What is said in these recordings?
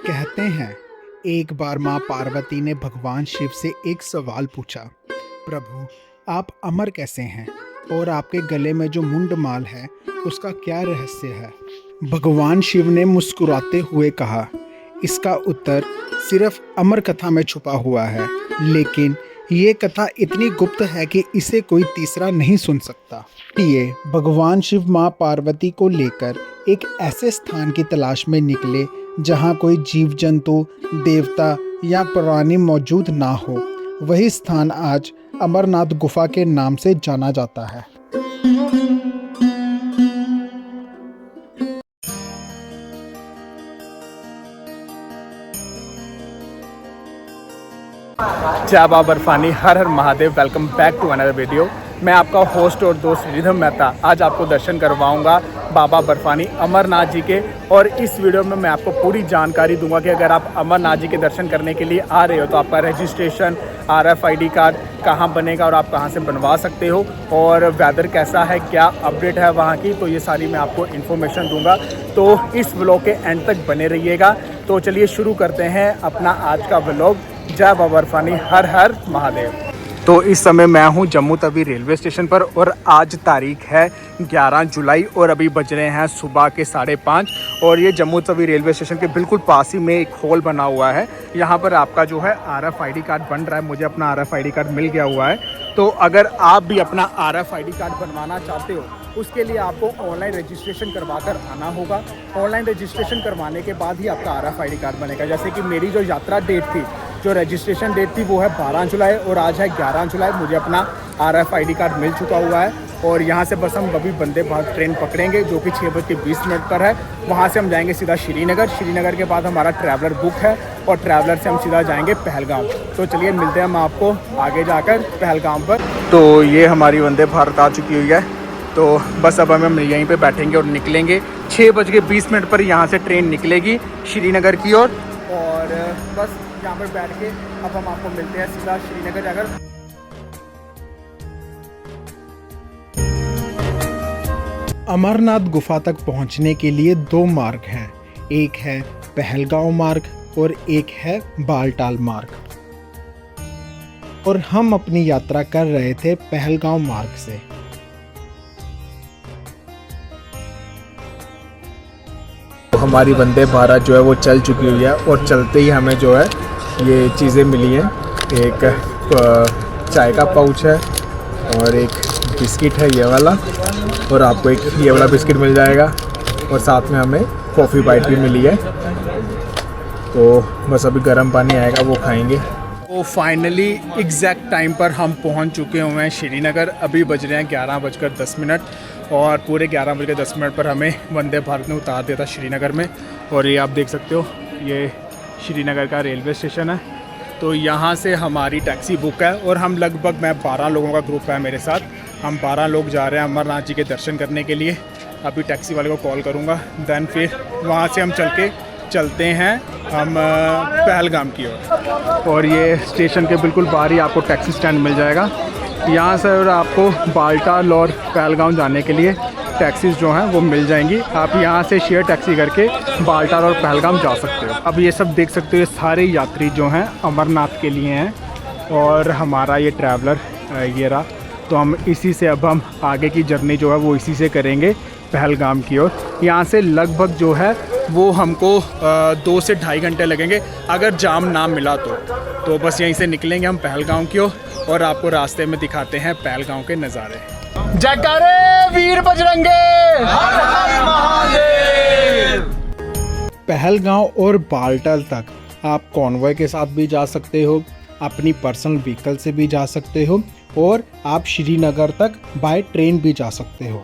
कहते हैं एक बार माँ पार्वती ने भगवान शिव से एक सवाल पूछा, प्रभु आप अमर कैसे हैं और आपके गले में जो मुंडमाल है उसका क्या रहस्य है। भगवान शिव ने मुस्कुराते हुए कहा, इसका उत्तर सिर्फ अमर कथा में छुपा हुआ है, लेकिन ये कथा इतनी गुप्त है कि इसे कोई तीसरा नहीं सुन सकता। ये भगवान शिव माँ पार्वती को लेकर एक ऐसे स्थान की तलाश में निकले जहाँ कोई जीव जंतु, देवता या प्राणी मौजूद ना हो। वही स्थान आज अमरनाथ गुफा के नाम से जाना जाता है। जय बाबा बर्फानी, हर हर Mahadev. Welcome back to another video. मैं आपका होस्ट और दोस्त रिधम मेहता आज आपको दर्शन करवाऊंगा बाबा बर्फानी अमरनाथ जी के। और इस वीडियो में मैं आपको पूरी जानकारी दूंगा कि अगर आप अमरनाथ जी के दर्शन करने के लिए आ रहे हो तो आपका रजिस्ट्रेशन, RFID कार्ड कहाँ बनेगा और आप कहाँ से बनवा सकते हो, और वेदर कैसा है, क्या अपडेट है वहाँ की, तो ये सारी मैं आपको इन्फॉर्मेशन दूंगा। तो इस व्लॉग के एंड तक बने रहिएगा। तो चलिए शुरू करते हैं अपना आज का व्लॉग। जय बाबा बर्फानी, हर हर महादेव। तो इस समय मैं हूं जम्मू तवी रेलवे स्टेशन पर और आज तारीख है 11 जुलाई और अभी बज रहे हैं सुबह के 5:30। और ये जम्मू तवी रेलवे स्टेशन के बिल्कुल पास ही में एक हॉल बना हुआ है। यहाँ पर आपका जो है RFID कार्ड बन रहा है। मुझे अपना RFID कार्ड मिल गया हुआ है। तो अगर आप भी अपना RFID कार्ड बनवाना चाहते हो उसके लिए आपको ऑनलाइन रजिस्ट्रेशन करवा कर आना होगा। ऑनलाइन रजिस्ट्रेशन करवाने के बाद ही आपका RFID कार्ड बनेगा। जैसे कि मेरी जो यात्रा डेट थी, जो रजिस्ट्रेशन डेट थी वो है 12 जुलाई और आज है 11 जुलाई। मुझे अपना RFID कार्ड मिल चुका हुआ है और यहाँ से बस हम अभी वंदे भारत ट्रेन पकड़ेंगे जो कि 6:20 पर है। वहाँ से हम जाएंगे सीधा श्रीनगर। श्रीनगर के बाद हमारा ट्रैवलर बुक है और ट्रैवलर से हम सीधा जाएंगे पहलगाम। तो चलिए मिलते हैं हम आपको आगे जाकर पहलगाम पर। तो ये हमारी वंदे भारत आ चुकी हुई है। तो बस अब हम यहीं पे बैठेंगे और निकलेंगे। 6:20 पर यहाँ से ट्रेन निकलेगी श्रीनगर की ओर। और बस यहाँ पर बैठ के अब हम आपको मिलते हैं सीधा श्रीनगर जाकर। अमरनाथ गुफा तक पहुंचने के लिए दो मार्ग हैं, एक है पहलगांव मार्ग और एक है बालटाल मार्ग। और हम अपनी यात्रा कर रहे थे पहलगांव मार्ग से। हमारी वंदे भारत जो है वो चल चुकी हुई है और चलते ही हमें जो है ये चीज़ें मिली हैं। एक चाय का पाउच है और एक बिस्किट है ये वाला, और आपको एक ये वाला बिस्किट मिल जाएगा और साथ में हमें कॉफ़ी बाइट भी मिली है। तो बस अभी गर्म पानी आएगा वो खाएंगे। तो फाइनली एग्जैक्ट टाइम पर हम पहुंच चुके हुए हैं श्रीनगर। अभी बज रहे हैं 11:10 और पूरे 11:10 पर हमें वंदे भारत ने उतार दिया था श्रीनगर में। और ये आप देख सकते हो, ये श्रीनगर का रेलवे स्टेशन है। तो यहाँ से हमारी टैक्सी बुक है और हम लगभग 12 लोगों का ग्रुप है मेरे साथ। हम 12 लोग जा रहे हैं अमरनाथ जी के दर्शन करने के लिए। अभी टैक्सी वाले को कॉल करूँगा, देन फिर वहाँ से हम चलते हैं हम पहलगाम की ओर। और ये स्टेशन के बिल्कुल बाहर ही आपको टैक्सी स्टैंड मिल जाएगा। यहाँ से और आपको बालटाल और पहलगाम जाने के लिए टैक्सीज़ जो हैं वो मिल जाएंगी। आप यहाँ से शेयर टैक्सी करके बालटाल और पहलगाम जा सकते हो। अब ये सब देख सकते हो, ये सारे यात्री जो हैं अमरनाथ के लिए हैं और हमारा ये ट्रैवलर ये रहा। तो हम इसी से अब हम आगे की जर्नी जो है वो इसी से करेंगे पहलगाम की ओर। यहाँ से लगभग जो है वो हमको 2 से ढाई घंटे लगेंगे अगर जाम ना मिला तो बस यहीं से निकलेंगे हम पहलगाम की ओर और आपको रास्ते में दिखाते हैं पहलगाम के नज़ारे। जयकारे वीर बजरंगे, हर हर महादेव। पहलगांव और बालटाल तक आप कॉन्वॉय के साथ भी जा सकते हो, अपनी पर्सनल व्हीकल से भी जा सकते हो और आप श्रीनगर तक बाय ट्रेन भी जा सकते हो।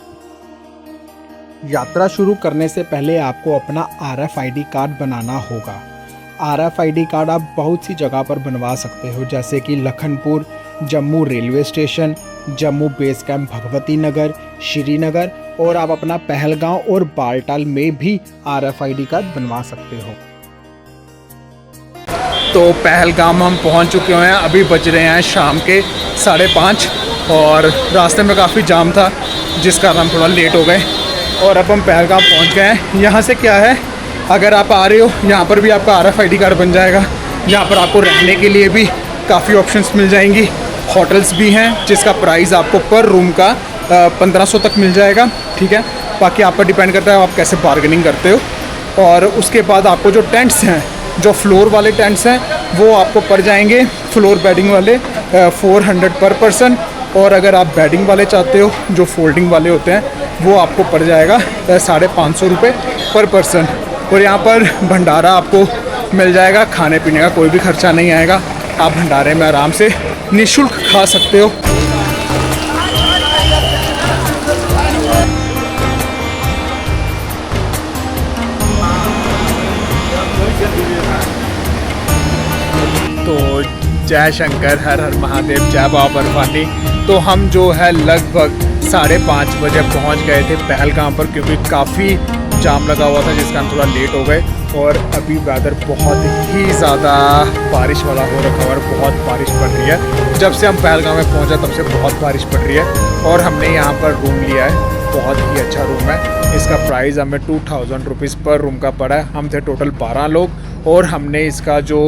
यात्रा शुरू करने से पहले आपको अपना RFID कार्ड बनाना होगा। RFID कार्ड आप बहुत सी जगह पर बनवा सकते हो, जैसे कि Lakhanpur, Jammu railway station, Jammu base camp Bhagwati Nagar, Srinagar, और आप अपना पहलगांव और बालटाल में भी RFID कार्ड बनवा सकते हो। तो पहलगाम हम पहुंच चुके हैं। अभी बज रहे हैं शाम के 5:30 और रास्ते में काफ़ी जाम था जिस कारण हम थोड़ा लेट हो गए। और अब हम पहलगाम पहुंच गए हैं। यहाँ से क्या है, अगर आप आ रहे हो यहाँ पर भी आपका RFID कार्ड बन जाएगा। यहाँ पर आपको रहने के लिए भी काफ़ी ऑप्शंस मिल जाएंगी। होटल्स भी हैं जिसका प्राइस आपको पर रूम का 1500 तक मिल जाएगा, ठीक है। बाकी आप पर डिपेंड करता है आप कैसे बार्गेनिंग करते हो। और उसके बाद आपको जो टेंट्स हैं, जो फ्लोर वाले टेंट्स हैं, वो आपको पड़ जाएंगे फ्लोर बेडिंग वाले 400 पर पर्सन। और अगर आप बेडिंग वाले चाहते हो, जो फोल्डिंग वाले होते हैं, वो आपको पड़ जाएगा 550 रुपये पर पर्सन। और यहाँ पर भंडारा आपको मिल जाएगा, खाने पीने का कोई भी खर्चा नहीं आएगा। आप भंडारे में आराम से निःशुल्क खा सकते हो। तो जय शंकर, हर हर महादेव, जय बाबा बर्फानी। तो हम जो है लगभग 5:30 बजे पहुंच गए थे पहलगाम पर, क्योंकि काफ़ी जाम लगा हुआ था जिसका हम थोड़ा लेट हो गए। और अभी वेदर बहुत ही ज़्यादा बारिश वाला हो रखा है और बहुत बारिश पड़ रही है। जब से हम पहलगाम में पहुंचा तब से बहुत बारिश पड़ रही है। और हमने यहाँ पर रूम लिया है, बहुत ही अच्छा रूम है। इसका प्राइस हमें 2000 रुपीज़ पर रूम का पड़ा है। हम थे टोटल 12 लोग और हमने इसका जो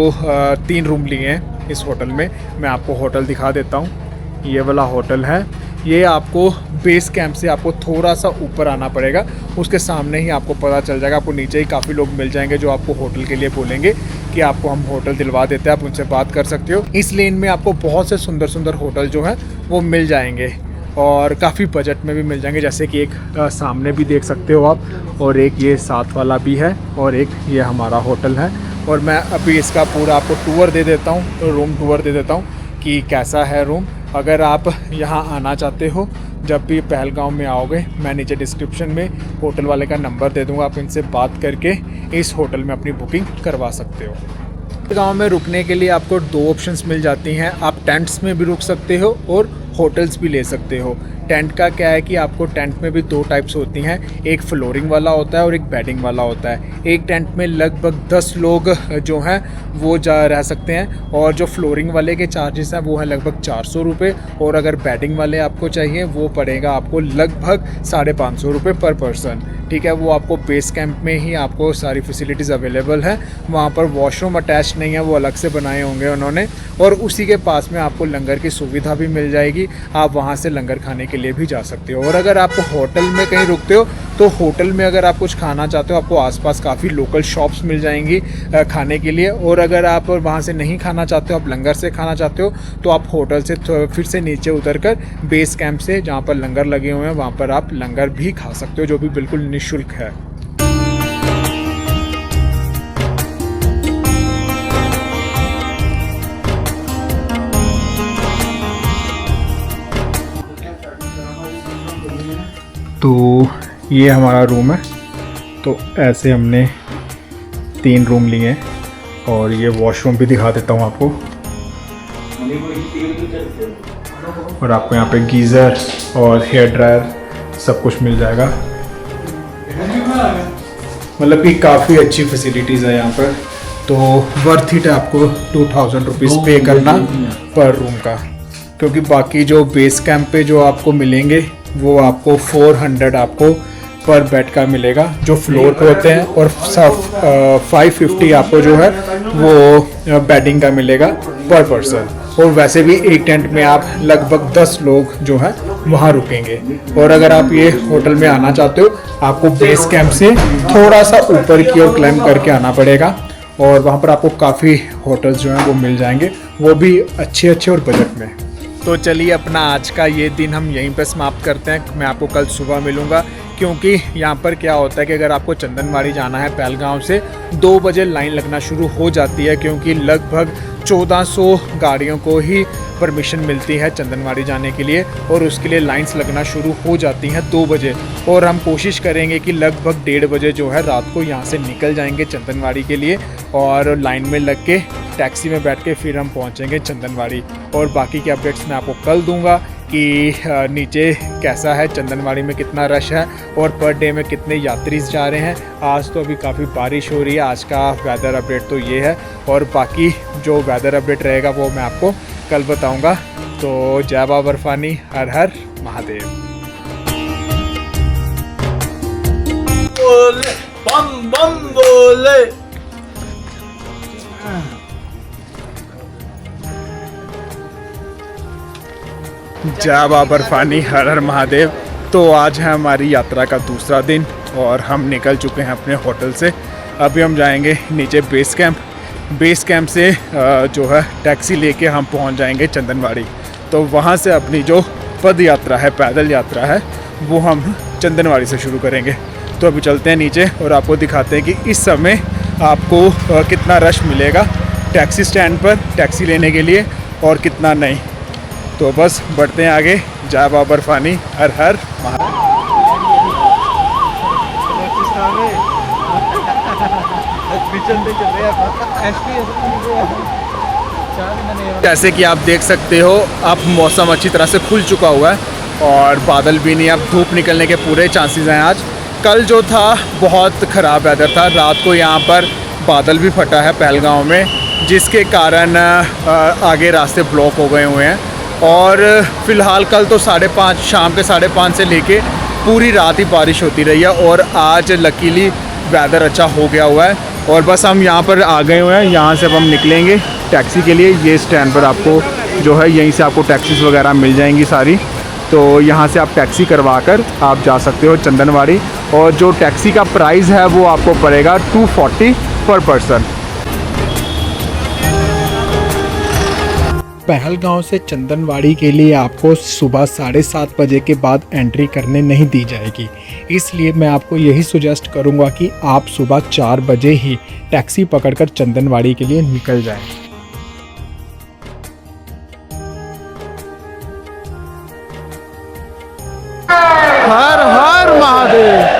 3 रूम लिए हैं इस होटल में। मैं आपको होटल दिखा देता हूँ। ये वाला होटल है, ये आपको बेस कैंप से आपको थोड़ा सा ऊपर आना पड़ेगा, उसके सामने ही आपको पता चल जाएगा। आपको नीचे ही काफ़ी लोग मिल जाएंगे जो आपको होटल के लिए बोलेंगे कि आपको हम होटल दिलवा देते हैं, आप उनसे बात कर सकते हो। इस लेन में आपको बहुत से सुंदर सुंदर होटल जो हैं वो मिल जाएंगे और काफ़ी बजट में भी मिल जाएंगे। जैसे कि एक सामने भी देख सकते हो आप, और एक ये साथ वाला भी है, और एक ये हमारा होटल है। और मैं अभी इसका पूरा आपको टूर दे देता हूँ, रूम टूर दे देता हूँ कि कैसा है रूम। अगर आप यहाँ आना चाहते हो, जब भी पहलगाम में आओगे, मैं नीचे डिस्क्रिप्शन में होटल वाले का नंबर दे दूँगा, आप इनसे बात करके इस होटल में अपनी बुकिंग करवा सकते हो। पहलगाम में रुकने के लिए आपको 2 ऑप्शंस मिल जाती हैं। आप टेंट्स में भी रुक सकते हो और होटल्स भी ले सकते हो। टेंट का क्या है कि आपको टेंट में भी 2 टाइप्स होती हैं, एक फ्लोरिंग वाला होता है और एक बेडिंग वाला होता है। एक टेंट में लगभग 10 लोग जो हैं वो रह सकते हैं, और जो फ्लोरिंग वाले के चार्जेस हैं वो है लगभग 400 रुपये। और अगर बेडिंग वाले आपको चाहिए वो पड़ेगा आपको लगभग 550 रुपये पर पर्सन, ठीक है। वो आपको बेस कैंप में ही आपको सारी फैसिलिटीज़ अवेलेबल है। वहाँ पर वॉशरूम अटैच नहीं है, वो अलग से बनाए होंगे उन्होंने। और उसी के पास में आपको लंगर की सुविधा भी मिल जाएगी, आप वहाँ से लंगर खाने के लिए भी जा सकते हो। और अगर आप होटल में कहीं रुकते हो तो होटल में अगर आप कुछ खाना चाहते हो, आपको आसपास काफ़ी लोकल शॉप्स मिल जाएंगी खाने के लिए। और अगर आप वहाँ से नहीं खाना चाहते हो, आप लंगर से खाना चाहते हो, तो आप होटल से फिर से नीचे उतरकर बेस कैंप से जहाँ पर लंगर लगे हुए हैं वहाँ पर आप लंगर भी खा सकते हो, जो भी बिल्कुल निःशुल्क है। तो ये हमारा रूम है। तो ऐसे हमने 3 रूम लिए हैं, और ये वॉशरूम भी दिखा देता हूँ आपको। और आपको यहाँ पे गीज़र और हेयर ड्रायर सब कुछ मिल जाएगा। मतलब कि काफ़ी अच्छी फैसिलिटीज़ है यहाँ पर। तो वर्थ इट है आपको 2000 रुपीज़ पे करना पर रूम का, क्योंकि बाकी जो बेस कैंप पे जो आपको मिलेंगे वो आपको 400 आपको पर बेड का मिलेगा जो फ्लोर पे होते हैं, और 550 आपको जो है वो बेडिंग का मिलेगा पर पर्सन। और वैसे भी एक टेंट में आप लगभग 10 लोग जो हैं वहाँ रुकेंगे। और अगर आप ये होटल में आना चाहते हो, आपको बेस कैंप से थोड़ा सा ऊपर की ओर क्लाइंब करके आना पड़ेगा, और वहाँ पर आपको काफ़ी होटल्स जो हैं वो मिल जाएंगे, वो भी अच्छे और बजट में। तो चलिए अपना आज का ये दिन हम यहीं पर समाप्त करते हैं। मैं आपको कल सुबह मिलूँगा, क्योंकि यहाँ पर क्या होता है कि अगर आपको चंदनवाड़ी जाना है पहलगाम से 2 बजे लाइन लगना शुरू हो जाती है, क्योंकि लगभग 1400 गाड़ियों को ही परमिशन मिलती है चंदनवाड़ी जाने के लिए, और उसके लिए लाइंस लगना शुरू हो जाती हैं 2 बजे। और हम कोशिश करेंगे कि लगभग 1:30 बजे जो है रात को यहाँ से निकल जाएंगे चंदनवाड़ी के लिए, और लाइन में लग के टैक्सी में बैठ के फिर हम पहुँचेंगे चंदनवाड़ी। और बाकी के अपडेट्स मैं आपको कल दूँगा कि नीचे कैसा है, चंदनवाड़ी में कितना रश है और पर डे में कितने यात्रीज जा रहे हैं। आज तो अभी काफ़ी बारिश हो रही है। आज का वेदर अपडेट तो ये है, और बाकी जो वेदर अपडेट रहेगा वो मैं आपको कल बताऊंगा। तो जय बाबा बर्फानी, हर हर महादेव। बोले, बम बम बोले। जय बाबा बर्फानी, हर हर महादेव। तो आज है हमारी यात्रा का दूसरा दिन और हम निकल चुके हैं अपने होटल से। अभी हम जाएंगे नीचे बेस कैंप से जो है टैक्सी लेके हम पहुंच जाएंगे चंदनवाड़ी। तो वहां से अपनी जो पद यात्रा है, पैदल यात्रा है, वो हम चंदनवाड़ी से शुरू करेंगे। तो अभी चलते हैं नीचे और आपको दिखाते हैं कि इस समय आपको कितना रश मिलेगा टैक्सी स्टैंड पर टैक्सी लेने के लिए और कितना नहीं। तो बस बढ़ते हैं आगे। जय बाबा बर्फानी, हर हर महादेव। जैसे कि आप देख सकते हो अब मौसम अच्छी तरह से खुल चुका हुआ है और बादल भी नहीं, अब धूप निकलने के पूरे चांसेस हैं। आज कल जो था बहुत ख़राब वेदर था, रात को यहाँ पर बादल भी फटा है पहलगांव में, जिसके कारण आगे रास्ते ब्लॉक हो गए हुए हैं। और फ़िलहाल कल तो शाम के 5:30 से लेके पूरी रात ही बारिश होती रही है और आज लकीली वेदर अच्छा हो गया हुआ है। और बस हम यहाँ पर आ गए हुए हैं, यहाँ से अब हम निकलेंगे टैक्सी के लिए। ये स्टैंड पर आपको जो है यहीं से आपको टैक्सीज़ वगैरह मिल जाएंगी सारी। तो यहाँ से आप टैक्सी करवा कर आप जा सकते हो चंदनवाड़ी। और जो टैक्सी का प्राइस है वो आपको पड़ेगा 240 पर पर्सन। पहलगांव से चंदनवाड़ी के लिए आपको सुबह 7:30 बजे के बाद एंट्री करने नहीं दी जाएगी, इसलिए मैं आपको यही सुजेस्ट करूंगा कि आप सुबह 4 बजे ही टैक्सी पकड़कर चंदनवाड़ी के लिए निकल जाएं। हर हर महादेव।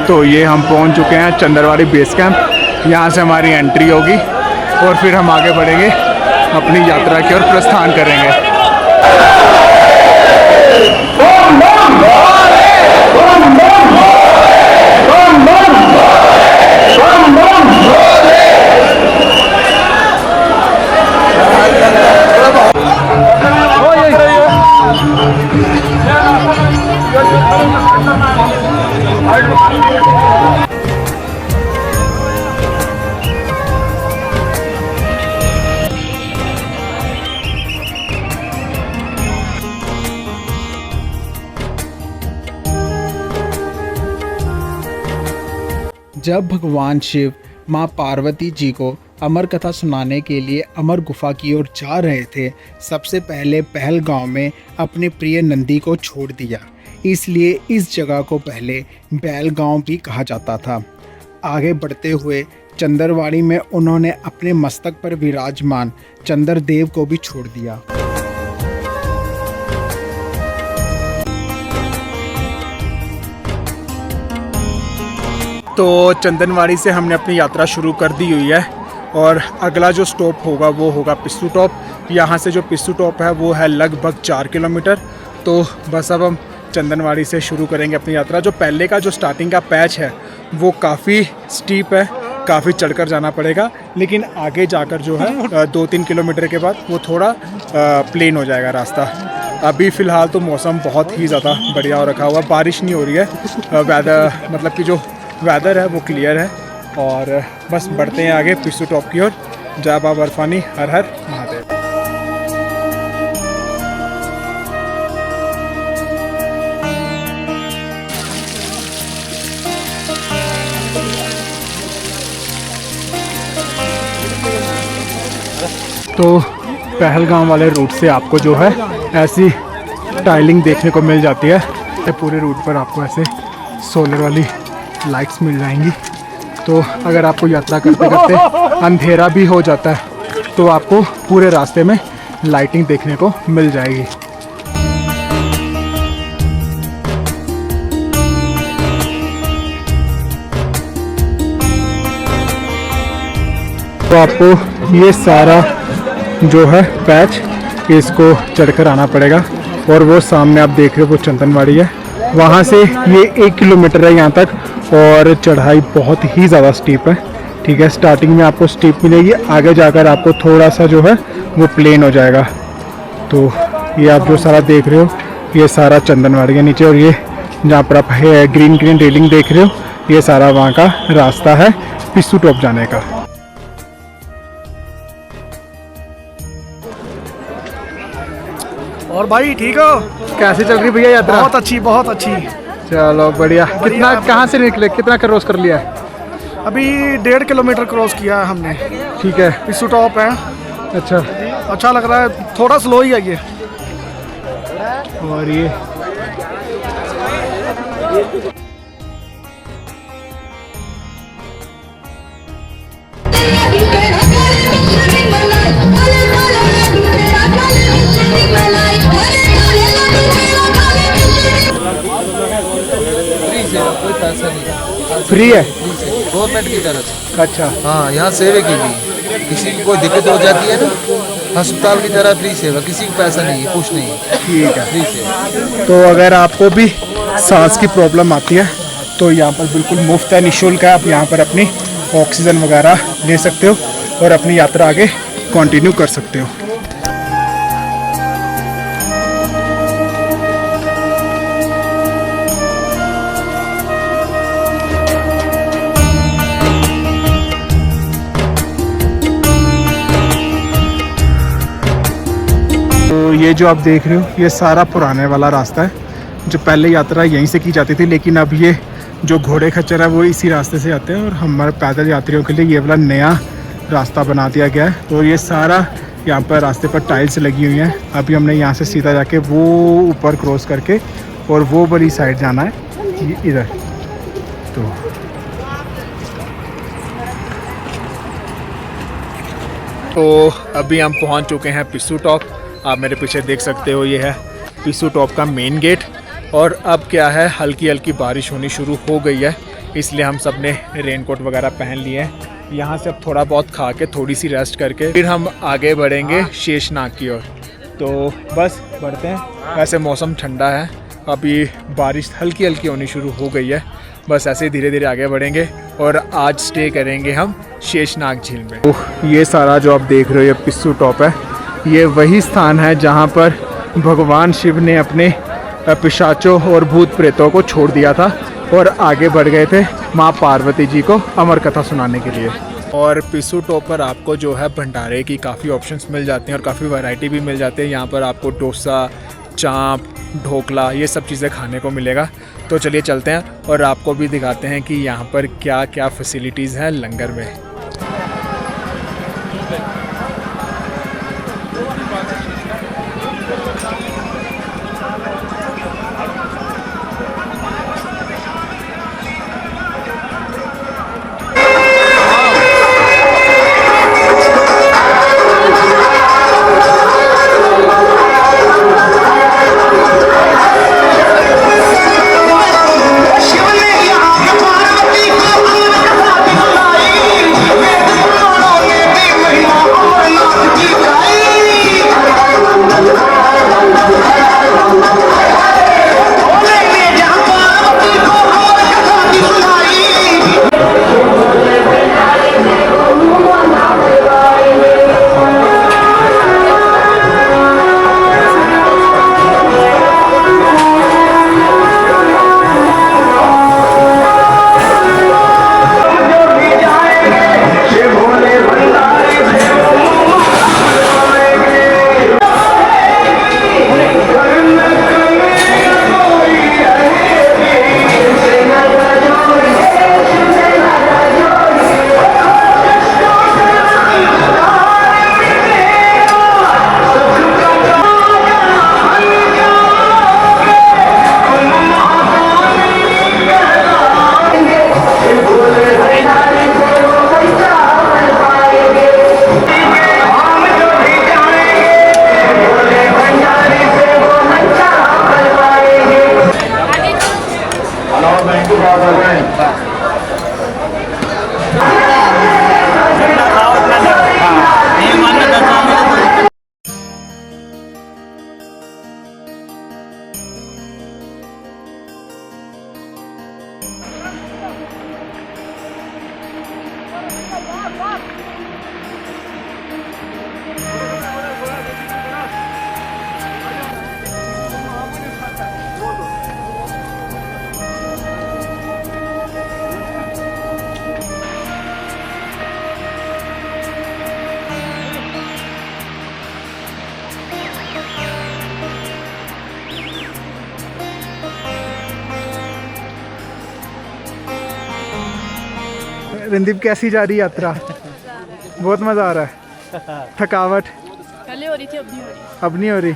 तो ये हम पहुंच चुके हैं चंदनवाड़ी बेस कैंप। यहाँ से हमारी एंट्री होगी और फिर हम आगे बढ़ेंगे, अपनी यात्रा की ओर प्रस्थान करेंगे। जब भगवान शिव माँ पार्वती जी को अमर कथा सुनाने के लिए अमर गुफा की ओर जा रहे थे, सबसे पहले पहलगांव में अपने प्रिय नंदी को छोड़ दिया। इसलिए इस जगह को पहले बैलगांव भी कहा जाता था। आगे बढ़ते हुए चंदनवाड़ी में उन्होंने अपने मस्तक पर विराजमान चंद्रदेव को भी छोड़ दिया। तो चंदनवाड़ी से हमने अपनी यात्रा शुरू कर दी हुई है और अगला जो स्टॉप होगा वो होगा पिस्सू टॉप। यहाँ से जो पिस्सू टॉप है वो है लगभग 4 किलोमीटर। तो बस अब हम चंदनवाड़ी से शुरू करेंगे अपनी यात्रा। जो पहले का जो स्टार्टिंग का पैच है वो काफ़ी स्टीप है, काफ़ी चढ़कर जाना पड़ेगा, लेकिन आगे जाकर जो है 2-3 किलोमीटर के बाद वो थोड़ा प्लेन हो जाएगा रास्ता। अभी फ़िलहाल तो मौसम बहुत ही ज़्यादा बढ़िया हो रखा हुआ, बारिश नहीं हो रही है, वेदर मतलब कि जो वेदर है वो क्लियर है। और बस बढ़ते हैं आगे पिस्सू टॉप की ओर। जय बाबा बर्फानी, हर हर महादेव। तो पहलगाम वाले रूट से आपको जो है ऐसी टाइलिंग देखने को मिल जाती है। पूरे रूट पर आपको ऐसे सोलर वाली लाइट्स मिल जाएंगी। तो अगर आपको यात्रा करते करते अंधेरा भी हो जाता है तो आपको पूरे रास्ते में लाइटिंग देखने को मिल जाएगी। तो आपको ये सारा जो है पैच इसको चढ़कर आना पड़ेगा। और वो सामने आप देख रहे हो वो चंदनवाड़ी है, वहाँ से ये 1 किलोमीटर है यहाँ तक, और चढ़ाई बहुत ही ज़्यादा स्टीप है। ठीक है, स्टार्टिंग में आपको स्टीप मिलेगी, आगे जाकर आपको थोड़ा सा जो है वो प्लेन हो जाएगा। तो ये आप जो सारा देख रहे हो ये सारा चंदनवाड़ी है नीचे, और ये जहाँ पर आप ग्रीन ग्रीन रेलिंग देख रहे हो ये सारा वहाँ का रास्ता है पिस्सू टॉप जाने का। और भाई ठीक हो? कैसे चल रही भैया यात्रा? बहुत अच्छी, बहुत अच्छी। चलो बढ़िया। कितना, बढ़िया। कहाँ से निकले, कितना क्रॉस कर लिया है? अभी 1.5 किलोमीटर क्रॉस किया है हमने। ठीक है, पिस्सू टॉप है, अच्छा। अच्छा लग रहा है, थोड़ा स्लो ही है ये। और ये कोई पैसा नहीं, फ्री है? गवर्नमेंट की तरफ से। अच्छा, हाँ, यहाँ सेवा की भी किसी की कोई दिक्कत हो जाती है ना, अस्पताल की तरह फ्री सेवा, किसी को पैसा नहीं है, कुछ नहीं है, ठीक है। फ्री सेवा। तो अगर आपको भी सांस की प्रॉब्लम आती है तो यहाँ पर बिल्कुल मुफ्त है, निःशुल्क है। आप यहाँ पर अपनी ऑक्सीजन वगैरह ले सकते हो और अपनी यात्रा आगे कंटिन्यू कर सकते हो। तो ये जो आप देख रहे हो ये सारा पुराने वाला रास्ता है, जो पहले यात्रा यहीं से की जाती थी, लेकिन अब ये जो घोड़े खच्चर है वो इसी रास्ते से आते हैं, और हमारे पैदल यात्रियों के लिए ये वाला नया रास्ता बना दिया गया है। तो ये सारा यहाँ पर रास्ते पर टाइल्स लगी हुई हैं। अभी हमने यहाँ से सीधा जाके वो ऊपर क्रॉस करके और वो वाली साइड जाना है, ये इधर। तो अभी हम पहुँच चुके हैं पिस्सू टॉप। आप मेरे पीछे देख सकते हो ये है पिस्सू टॉप का मेन गेट। और अब क्या है, हल्की हल्की बारिश होनी शुरू हो गई है, इसलिए हम सब ने रेनकोट वगैरह पहन लिए हैं। यहाँ से अब थोड़ा बहुत खा के थोड़ी सी रेस्ट करके फिर हम आगे बढ़ेंगे शेषनाग की ओर। तो बस बढ़ते हैं। वैसे मौसम ठंडा है, अभी बारिश हल्की हल्की होनी शुरू हो गई है। बस ऐसे धीरे धीरे आगे बढ़ेंगे और आज स्टे करेंगे हम शेषनाग झील में। तो ये सारा जो आप देख रहे हो ये पिस्सू टॉप है। ये वही स्थान है जहाँ पर भगवान शिव ने अपने पिशाचों और भूत प्रेतों को छोड़ दिया था और आगे बढ़ गए थे माँ पार्वती जी को अमर कथा सुनाने के लिए। और पिस्सू टॉप पर आपको जो है भंडारे की काफ़ी ऑप्शंस मिल जाते हैं और काफ़ी वैरायटी भी मिल जाती है। यहाँ पर आपको डोसा, चाँप, ढोकला ये सब चीज़ें खाने को मिलेगा। तो चलिए चलते हैं और आपको भी दिखाते हैं कि यहाँ पर क्या क्या फैसिलिटीज़ हैं लंगर में। रणदीप कैसी जा रही है यात्रा? बहुत मज़ा आ रहा है। थकावट पहले हो रही थी, अब नहीं हो रही। अब नहीं हो रही?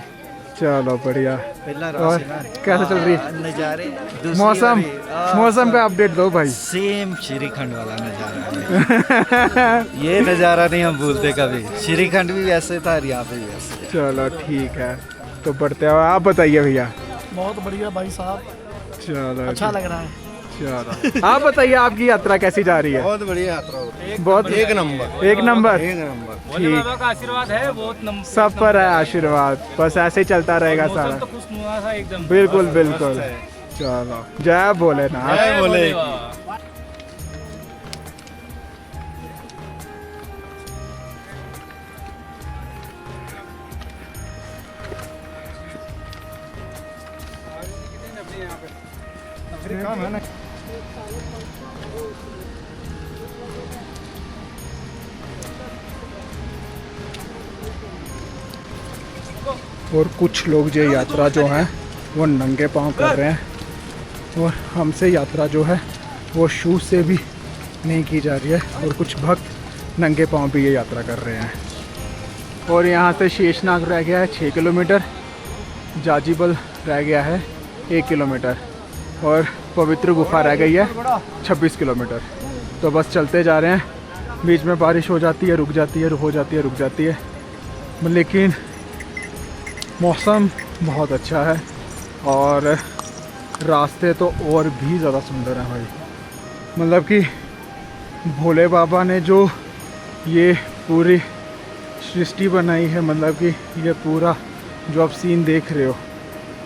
चलो बढ़िया। और कैसे चल रही है नज़ारे? मौसम? मौसम का अपडेट दो भाई। सेम श्रीखंड वाला नज़ारा है। ये नज़ारा नहीं हम भूलते कभी। श्रीखंड भी वैसे था और यहाँ पे भी वैसे। चलो ठीक है, तो बढ़ते हो। आप बताइए भैया। बहुत बढ़िया भाई साहब, चलो अच्छा लग रहा है। चलो आप बताइए, आपकी यात्रा कैसी जा रही है? बहुत बढ़िया यात्रा हो रही है। बहुत एक नंबर। एक नंबर। एक नंबर। ठीक, आशीर्वाद है बहुत सब पर है आशीर्वाद, बस ऐसे ही चलता रहेगा सारा। खुशनुमा था एकदम। बिल्कुल बिल्कुल। चलो जय भोलेनाथ। जय भोले। और कुछ लोग जो यात्रा जो है वो नंगे पांव कर रहे हैं, और हमसे यात्रा जो है वो शूज से भी नहीं की जा रही है, और कुछ भक्त नंगे पांव भी ये यात्रा कर रहे हैं। और यहाँ से शेषनाग रह गया है 6 किलोमीटर, जाजीबल रह गया है 1 किलोमीटर, और पवित्र गुफा रह गई है 26 किलोमीटर। तो बस चलते जा रहे हैं। बीच में बारिश हो जाती है, रुक जाती है, हो जाती है, रुक जाती है, लेकिन मौसम बहुत अच्छा है और रास्ते तो और भी ज़्यादा सुंदर हैं भाई। मतलब कि भोले बाबा ने जो ये पूरी सृष्टि बनाई है, मतलब कि ये पूरा जो आप सीन देख रहे हो,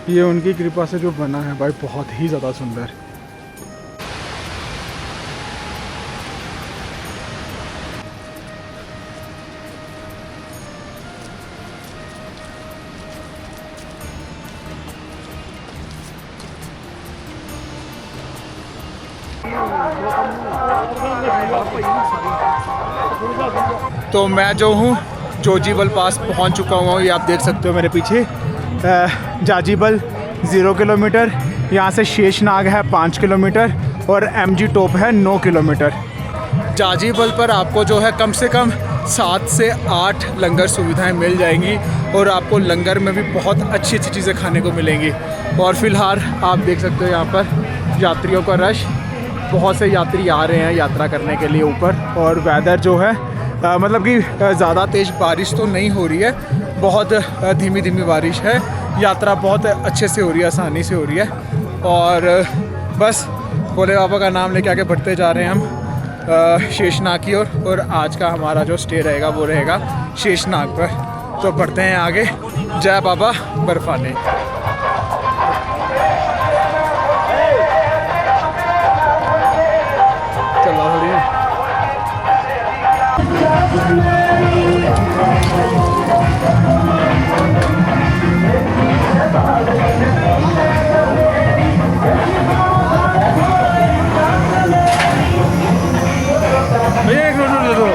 ये उनकी कृपा से जो बना है भाई, बहुत ही ज़्यादा सुंदर। तो मैं जो हूँ जोजीबल पास पहुँच चुका हूँ। ये आप देख सकते हो मेरे पीछे। जाजीबल 0 किलोमीटर, यहाँ से शेषनाग है 5 किलोमीटर, और एमजी टॉप है 9 किलोमीटर। जाजीबल पर आपको जो है कम से कम 7 से 8 लंगर सुविधाएं मिल जाएंगी, और आपको लंगर में भी बहुत अच्छी अच्छी चीज़ें खाने को मिलेंगी। और फिलहाल आप देख सकते हो यहाँ पर यात्रियों का रश, बहुत से यात्री आ रहे हैं यात्रा करने के लिए ऊपर। और वेदर जो है मतलब कि ज़्यादा तेज़ बारिश तो नहीं हो रही है, बहुत धीमी धीमी बारिश है। यात्रा बहुत अच्छे से हो रही है, आसानी से हो रही है। और बस भोले बाबा का नाम लेके आगे बढ़ते जा रहे हैं हम शेषनाग की ओर। और आज का हमारा जो स्टे रहेगा वो रहेगा शेषनाग पर। तो बढ़ते हैं आगे। जय बाबा बर्फानी। चलो थोड़ी भैया एक मिनट दे दो।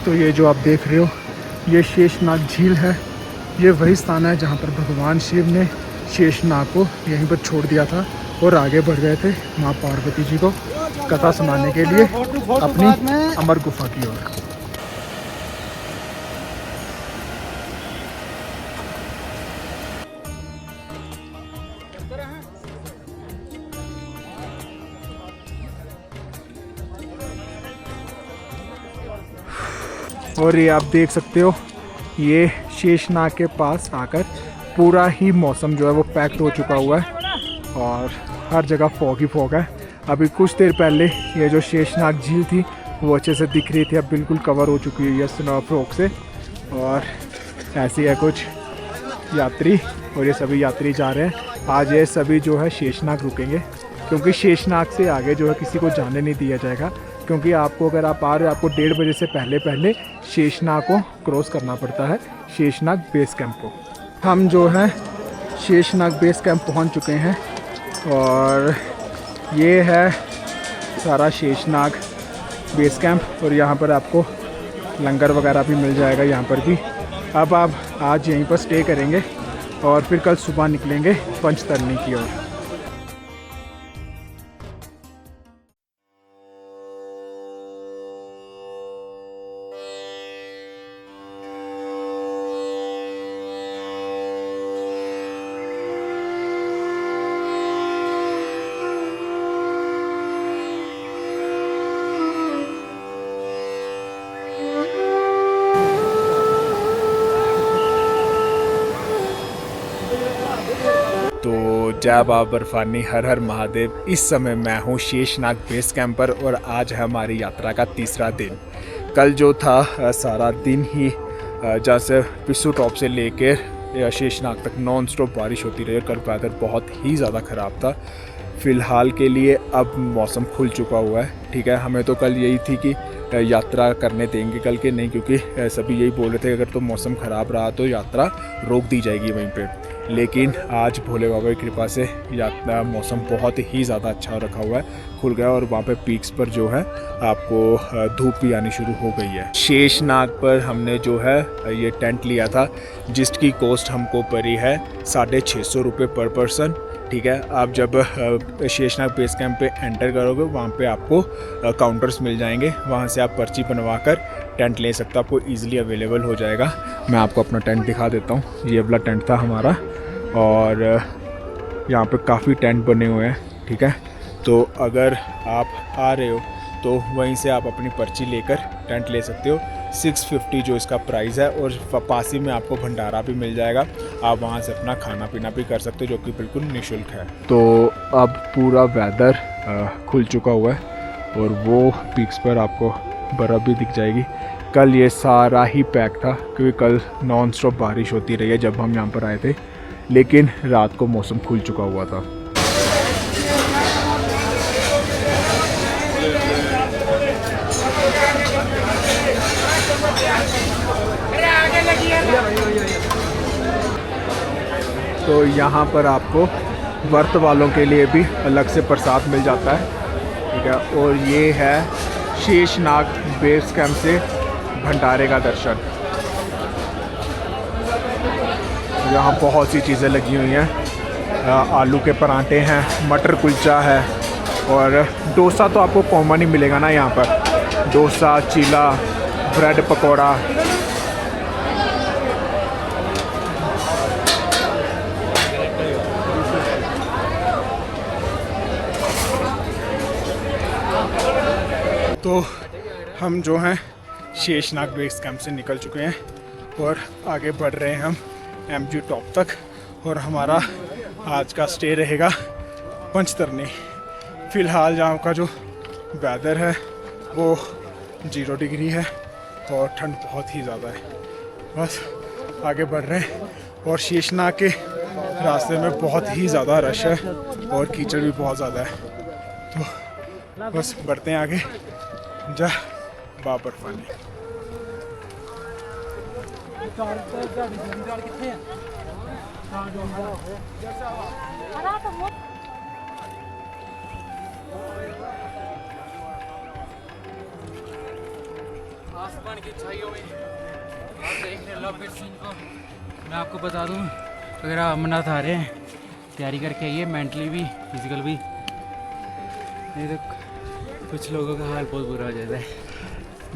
तो ये जो आप देख रहे हो, ये शेषनाग झील है। ये वही स्थान है जहाँ पर भगवान शिव ने शेषनाग को यहीं पर छोड़ दिया था और आगे बढ़ गए थे माँ पार्वती जी को कथा सुनाने के लिए अपनी अमर गुफा की ओर। और ये आप देख सकते हो, ये शेषनाग के पास आकर पूरा ही मौसम जो है वो पैक्ड हो चुका हुआ है और हर जगह फॉग ही फॉग है। अभी कुछ देर पहले ये जो शेषनाग झील थी वो अच्छे से दिख रही थी, अब बिल्कुल कवर हो चुकी है स्नो फॉग से। और ऐसी है कुछ यात्री, और ये सभी यात्री जा रहे हैं। आज ये सभी जो है शेषनाग रुकेंगे, क्योंकि शेषनाग से आगे जो है किसी को जाने नहीं दिया जाएगा, क्योंकि आपको अगर आप आ रहे हो आपको 1:30 बजे से पहले शेषनाग को क्रॉस करना पड़ता है, शेषनाग बेस कैंप को। हम जो है शेषनाग बेस कैंप पहुंच चुके हैं और ये है सारा शेषनाग बेस कैंप, और यहाँ पर आपको लंगर वगैरह भी मिल जाएगा यहाँ पर भी। अब आप आज यहीं पर स्टे करेंगे और फिर कल सुबह निकलेंगे पंचतरणी की ओर। तो जय बाबा बर्फानी, हर हर महादेव। इस समय मैं हूँ शेषनाग बेस कैंप पर और आज है हमारी यात्रा का तीसरा दिन। कल जो था सारा दिन ही जहाँ से पिस्सू टॉप से लेकर शेषनाग तक नॉन स्टॉप बारिश होती रही। कल वेदर बहुत ही ज़्यादा ख़राब था। फ़िलहाल के लिए अब मौसम खुल चुका हुआ है, ठीक है। हमें तो कल यही थी कि यात्रा करने देंगे कल के नहीं, क्योंकि सभी यही बोल रहे थे अगर तो मौसम ख़राब रहा तो यात्रा रोक दी जाएगी वहीं पे। लेकिन आज भोले बाबा की कृपा से यात्रा मौसम बहुत ही ज़्यादा अच्छा रखा हुआ है, खुल गया और वहाँ पे पीक्स पर जो है आपको धूप भी आनी शुरू हो गई है। शेषनाग पर हमने जो है ये टेंट लिया था, जिसकी कॉस्ट हमको पड़ी है 650 रुपये पर पर्सन, ठीक है। आप जब शेषनाग बेस कैंप पे एंटर करोगे वहाँ पे आपको काउंटर्स मिल जाएंगे, वहाँ से आप पर्ची बनवा कर टेंट ले सकते हो, आपको इजीली अवेलेबल हो जाएगा। मैं आपको अपना टेंट दिखा देता हूँ। ये वाला टेंट था हमारा और यहाँ पे काफ़ी टेंट बने हुए हैं, ठीक है। तो अगर आप आ रहे हो तो वहीं से आप अपनी पर्ची लेकर टेंट ले सकते हो। 650 जो इसका प्राइस है, और पास ही में आपको भंडारा भी मिल जाएगा, आप वहाँ से अपना खाना पीना भी कर सकते हो, जो कि बिल्कुल निःशुल्क है। तो अब पूरा वेदर खुल चुका हुआ है और वो पीक्स पर आपको बर्फ़ भी दिख जाएगी। कल ये सारा ही पैक था, क्योंकि कल नॉन स्टॉप बारिश होती रही है जब हम यहाँ पर आए थे, लेकिन रात को मौसम खुल चुका हुआ था। तो यहाँ पर आपको व्रत वालों के लिए भी अलग से प्रसाद मिल जाता है, ठीक है। और ये है शेषनाग बेस कैंप से भंडारे का दर्शन। यहाँ बहुत सी चीज़ें लगी हुई हैं, आलू के पराठे हैं, मटर कुलचा है, और डोसा तो आपको कॉमन ही मिलेगा ना यहाँ पर। डोसा, चीला, ब्रेड पकौड़ा। तो हम जो हैं शेषनाग बेस कैंप से निकल चुके हैं और आगे बढ़ रहे हैं हम एमजी टॉप तक, और हमारा आज का स्टे रहेगा पंचतरणी। फ़िलहाल यहाँ का जो वेदर है वो 0 डिग्री है और ठंड बहुत ही ज़्यादा है। बस आगे बढ़ रहे हैं, और शेषनाग के रास्ते में बहुत ही ज़्यादा रश है और कीचड़ भी बहुत ज़्यादा है। तो बस बढ़ते हैं आगे। जय बाबा बर्फानी। आसमान की छाइयों में आप देख रहे लव सीन को। मैं आपको बता दूं, अगर आप अमरनाथ आ रहे हैं तैयारी करके आइए, मेंटली भी फिजिकल भी। नहीं तो कुछ लोगों का हाल बहुत बुरा हो जाता है।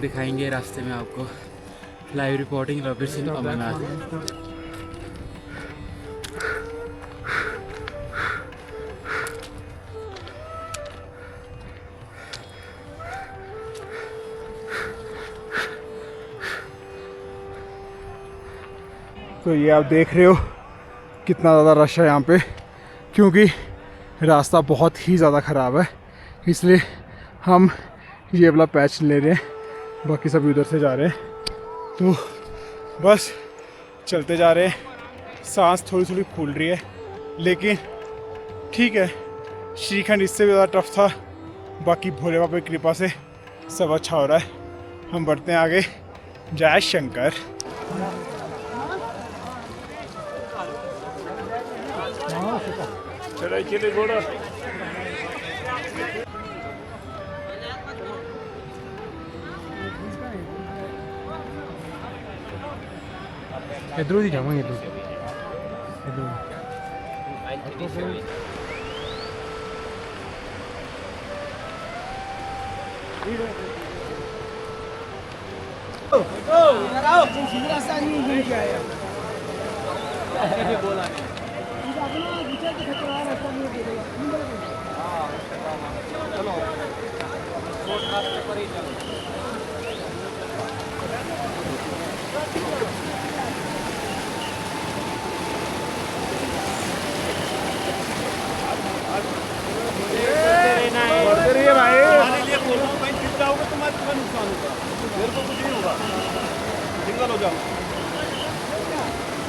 दिखाएंगे रास्ते में आपको लाइव रिपोर्टिंग लव सीन अमरनाथ। तो ये आप देख रहे हो कितना ज़्यादा रश है यहाँ पे, क्योंकि रास्ता बहुत ही ज़्यादा ख़राब है, इसलिए हम ये वाला पैच ले रहे हैं, बाकी सब उधर से जा रहे हैं। तो बस चलते जा रहे हैं, सांस थोड़ी थोड़ी फूल रही है, लेकिन ठीक है। श्रीखंड इससे भी ज़्यादा टफ था, बाकी भोले बाबा की कृपा से सब अच्छा हो रहा है। हम बढ़ते हैं आगे। जय शंकर। चले घोड़ा। इधरों ही जाऊंगे इधर।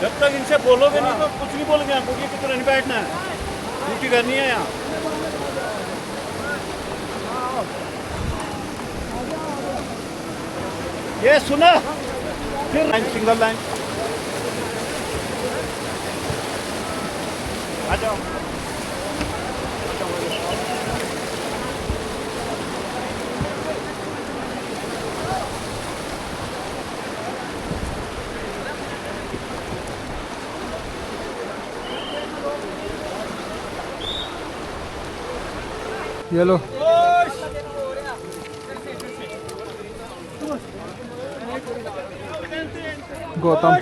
जब तक इनसे बोलोगे नहीं तो कुछ नहीं बोलोगे। आपको ये कितना नहीं बैठना है, ड्यूटी करनी है यहाँ। ये सुना, फिर लाइन, सिंगल लाइन आ जाओ। ये लो। Gautam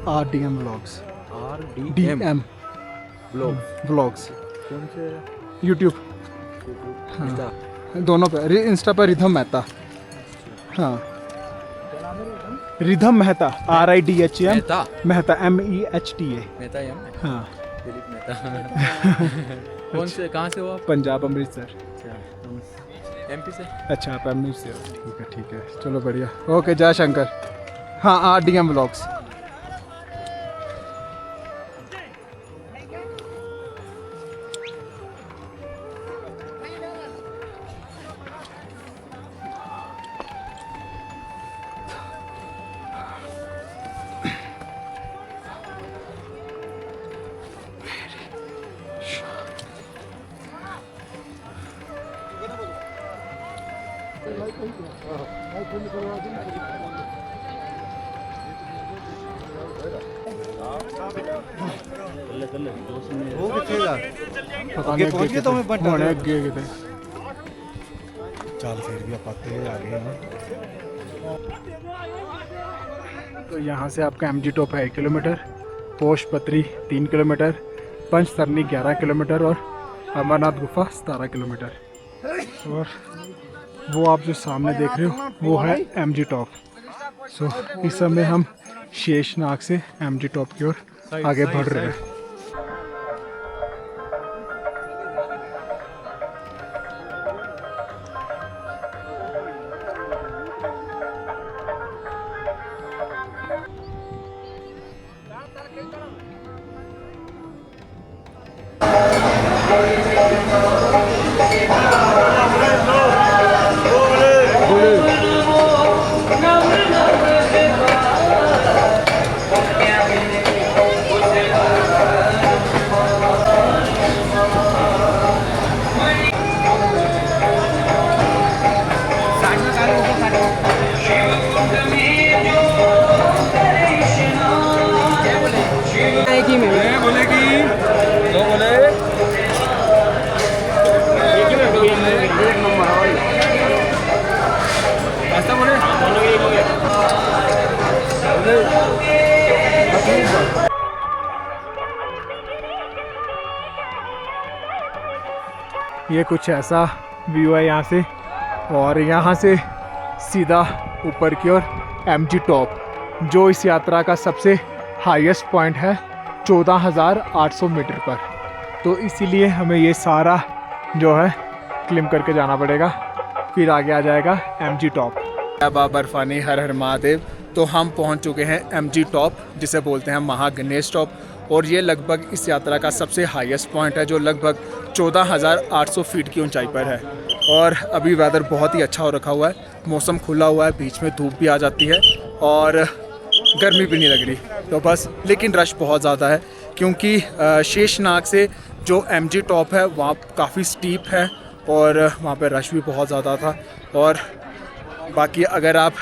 RDM vlogs. RDM vlogs YouTube, हाँ दोनों पे। इंस्टा पर रिधम मेहता, हाँ रिधम मेहता RIDHM मेहता MEHTA, हाँ। कौन से, कहाँ से हो आप? पंजाब, अमृतसर। MP से? अच्छा आप एम से हो, ठीक है चलो बढ़िया। ओके जय शंकर। हाँ RDM व्लॉग्स। पहुंच गए तो मैं बंटा हुणे अगे किते चल फिर भी आप तेज आ गए हैं। तो यहाँ से आपका MG टॉप है 1 किलोमीटर, पोस्ट पत्री 3 किलोमीटर, पंचतरनी 11 किलोमीटर और अमरनाथ गुफा 17 किलोमीटर। और वो आप जो सामने देख रहे हो वो है MG टॉप। सो इस समय हम शेषनाग से MG टॉप की ओर आगे बढ़ रहे हैं। ये कुछ ऐसा व्यू है यहाँ से, और यहाँ से सीधा ऊपर की ओर MG टॉप, जो इस यात्रा का सबसे हाईएस्ट पॉइंट है 14,800 मीटर पर। तो इसीलिए हमें ये सारा जो है क्लिम करके जाना पड़ेगा, फिर आगे आ जाएगा MG टॉप। बाबा बर्फानी, हर हर महादेव। तो हम पहुंच चुके हैं MG टॉप, जिसे बोलते हैं महागणेश टॉप, और ये लगभग इस यात्रा का सबसे हाईएस्ट पॉइंट है, जो लगभग 14,800 फीट की ऊंचाई पर है। और अभी वेदर बहुत ही अच्छा हो रखा हुआ है, मौसम खुला हुआ है, बीच में धूप भी आ जाती है और गर्मी भी नहीं लग रही। तो बस, लेकिन रश बहुत ज़्यादा है, क्योंकि शेषनाग से जो MG टॉप है वहाँ काफ़ी स्टीप है और वहाँ पे रश भी बहुत ज़्यादा था। और बाकी अगर आप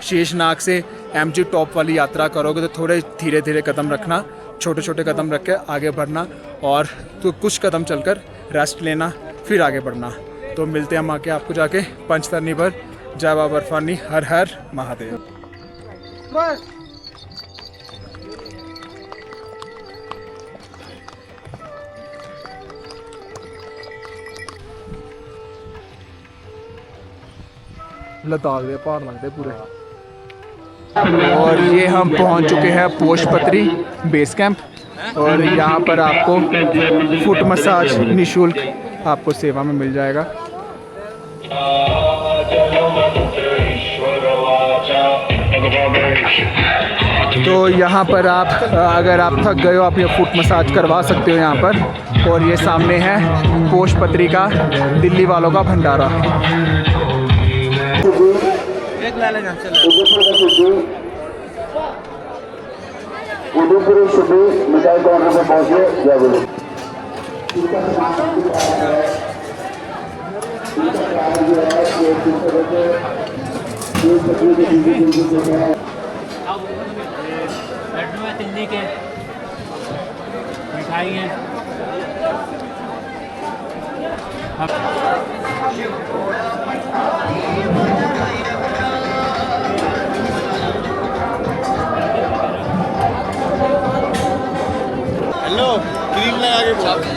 शेषनाग से MG टॉप वाली यात्रा करोगे तो थोड़े धीरे धीरे कदम रखना, छोटे छोटे कदम रख के आगे बढ़ना, और तो कुछ कदम चलकर रेस्ट लेना, फिर आगे बढ़ना। तो मिलते हैं हम आके आपको जाके पंचतरनी पर। जय बाबा बर्फानी, हर हर महादेव। लद्दाख के पहाड़ लगते पूरे। और ये हम पहुंच चुके हैं पोशपत्री बेस कैंप, और यहाँ पर आपको फुट मसाज निःशुल्क आपको सेवा में मिल जाएगा। तो यहाँ पर आप अगर आप थक गए हो, आप ये फुट मसाज करवा सकते हो यहाँ पर। और ये सामने है पोशपत्री का दिल्ली वालों का भंडारा। लड्डू है दिल्ली के, मिठाई है। हेलो, क्रीम लगा के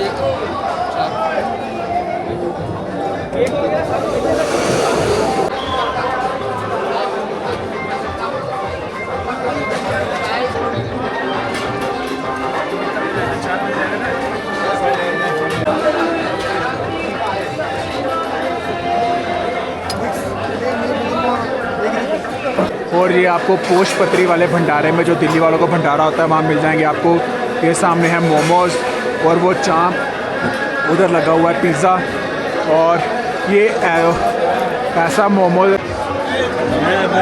और ये आपको पोशपत्री वाले भंडारे में, जो दिल्ली वालों का भंडारा होता है, वहाँ मिल जाएंगे आपको। ये सामने है मोमोज, और वो चाप, उधर लगा हुआ है पिज़्ज़ा, और ये ऐसा मोमोज। मैं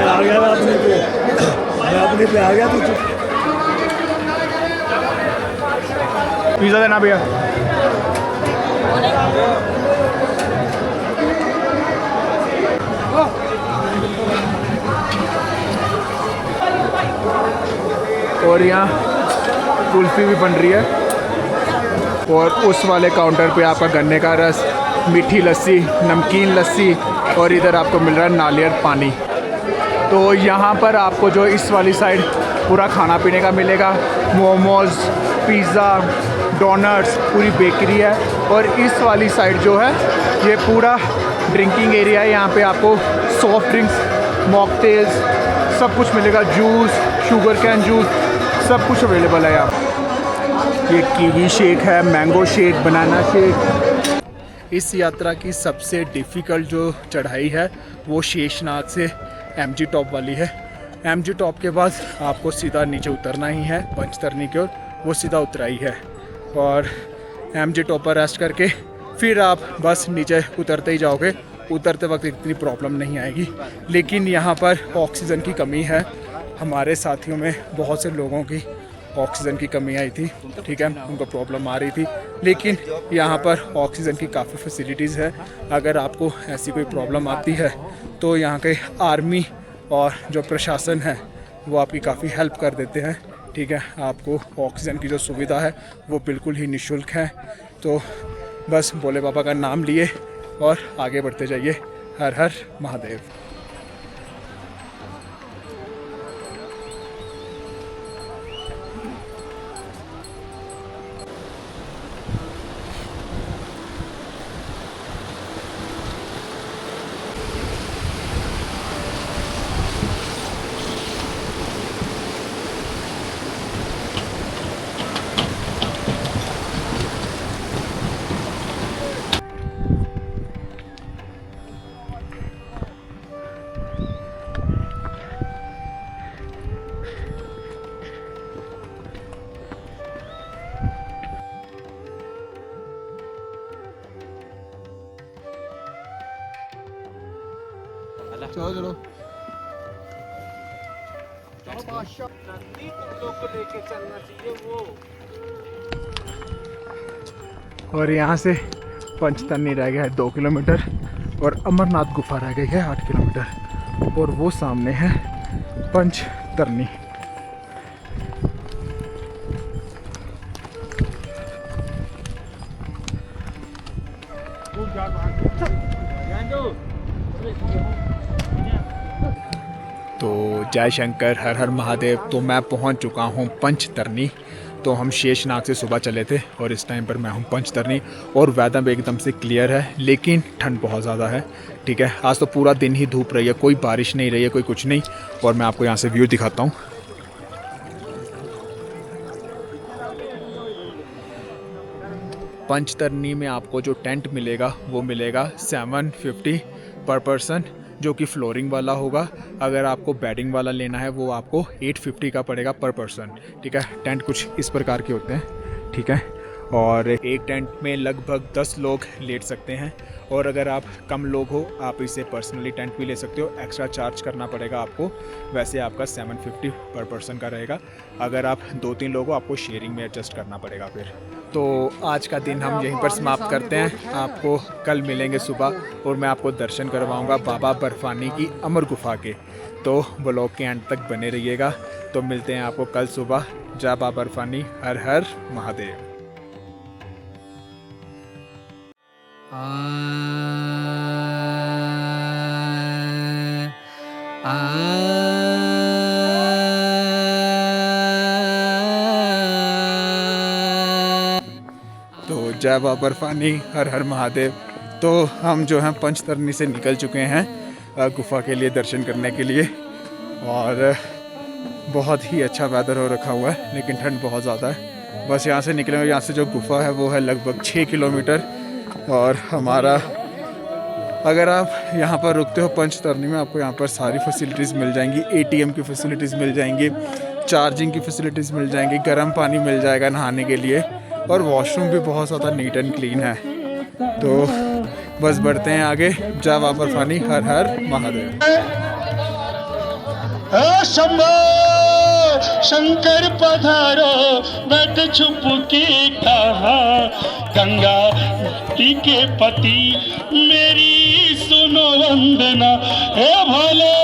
आ गया अपने पे आ गया। तो पिज़्ज़ा देना भैया। और यहाँ कुल्फ़ी भी बन रही है, और उस वाले काउंटर पे आपका गन्ने का रस, मीठी लस्सी, नमकीन लस्सी, और इधर आपको मिल रहा है नारियल पानी। तो यहाँ पर आपको जो इस वाली साइड पूरा खाना पीने का मिलेगा, मोमोज, पिज़्ज़ा, डोनट्स, पूरी बेकरी है। और इस वाली साइड जो है ये पूरा ड्रिंकिंग एरिया है। यहाँ पे आपको सॉफ्ट ड्रिंक्स, मॉकटेल्स, सब कुछ मिलेगा, जूस, शुगर कैन जूस, सब कुछ अवेलेबल है यहाँ। ये कीवी शेक है, मैंगो शेक, बनाना शेक। इस यात्रा की सबसे डिफ़िकल्ट जो चढ़ाई है वो शेषनाग से MG टॉप वाली है। MG टॉप के बाद आपको सीधा नीचे उतरना ही है पंचतरनी की ओर, वो सीधा उतराई है। और MG टॉप पर रेस्ट करके फिर आप बस नीचे उतरते ही जाओगे। उतरते वक्त इतनी प्रॉब्लम नहीं आएगी, लेकिन यहाँ पर ऑक्सीजन की कमी है। हमारे साथियों में बहुत से लोगों की ऑक्सीजन की कमी आई थी, ठीक है, उनको प्रॉब्लम आ रही थी, लेकिन यहाँ पर ऑक्सीजन की काफ़ी फैसिलिटीज़ है। अगर आपको ऐसी कोई प्रॉब्लम आती है तो यहाँ के आर्मी और जो प्रशासन है वो आपकी काफ़ी हेल्प कर देते हैं, ठीक है। आपको ऑक्सीजन की जो सुविधा है वो बिल्कुल ही निःशुल्क है। तो बस भोले बाबा का नाम लिए और आगे बढ़ते जाइए। हर हर महादेव। चलो चलो। और यहाँ से पंचतरनी रह गया है 2 किलोमीटर और अमरनाथ गुफा रह गई है 8 किलोमीटर और वो सामने है पंचतरनी। तो जय शंकर, हर हर महादेव। तो मैं पहुंच चुका हूं पंचतरनी। तो हम शेषनाग से सुबह चले थे और इस टाइम पर मैं हूं पंचतरनी और वेदर एकदम से क्लियर है, लेकिन ठंड बहुत ज़्यादा है। ठीक है, आज तो पूरा दिन ही धूप रही है, कोई बारिश नहीं रही है, कोई कुछ नहीं। और मैं आपको यहाँ से व्यू दिखाता हूँ। पंचतरनी में आपको जो टेंट मिलेगा वो मिलेगा 750 पर पर्सन, जो कि फ्लोरिंग वाला होगा। अगर आपको बेडिंग वाला लेना है वो आपको 850 का पड़ेगा पर पर्सन। ठीक है, टेंट कुछ इस प्रकार के होते हैं। ठीक है, और एक टेंट में लगभग 10 लोग लेट सकते हैं। और अगर आप कम लोग हो आप इसे पर्सनली टेंट भी ले सकते हो, एक्स्ट्रा चार्ज करना पड़ेगा आपको। वैसे आपका 750 पर पर्सन का रहेगा। अगर आप 2-3 लोग हो आपको शेयरिंग में एडजस्ट करना पड़ेगा फिर। तो आज का दिन हम यहीं पर समाप्त करते हैं। आपको कल मिलेंगे सुबह और मैं आपको दर्शन करवाऊंगा बाबा बर्फानी की अमर गुफा के। तो ब्लॉग के एंड तक बने रहिएगा। तो मिलते हैं आपको कल सुबह। जय बाबा बर्फानी, हर हर महादेव। तो जय बाबा बर्फानी, हर हर महादेव। तो हम जो हैं पंचतरनी से निकल चुके हैं गुफा के लिए दर्शन करने के लिए। और बहुत ही अच्छा वेदर हो रखा हुआ है, लेकिन ठंड बहुत ज़्यादा है। बस यहाँ से निकले, यहाँ से जो गुफा है वो है लगभग 6 किलोमीटर। और हमारा, अगर आप यहाँ पर रुकते हो पंचतरनी में, आपको यहाँ पर सारी फैसिलिटीज़ मिल जाएंगी। ATM की फैसिलिटीज़ मिल जाएंगी, चार्जिंग की फैसिलिटीज़ मिल जाएंगी, गर्म पानी मिल जाएगा नहाने के लिए, और वॉशरूम भी बहुत ज़्यादा नीट एंड क्लीन है। तो बस बढ़ते हैं आगे। जय बाबा बर्फानी, हर हर महादेव। शंभो शंकर पधारो, बैठ छुप के कहा, गंगा के पति मेरी सुनो वंदना, हे भोले।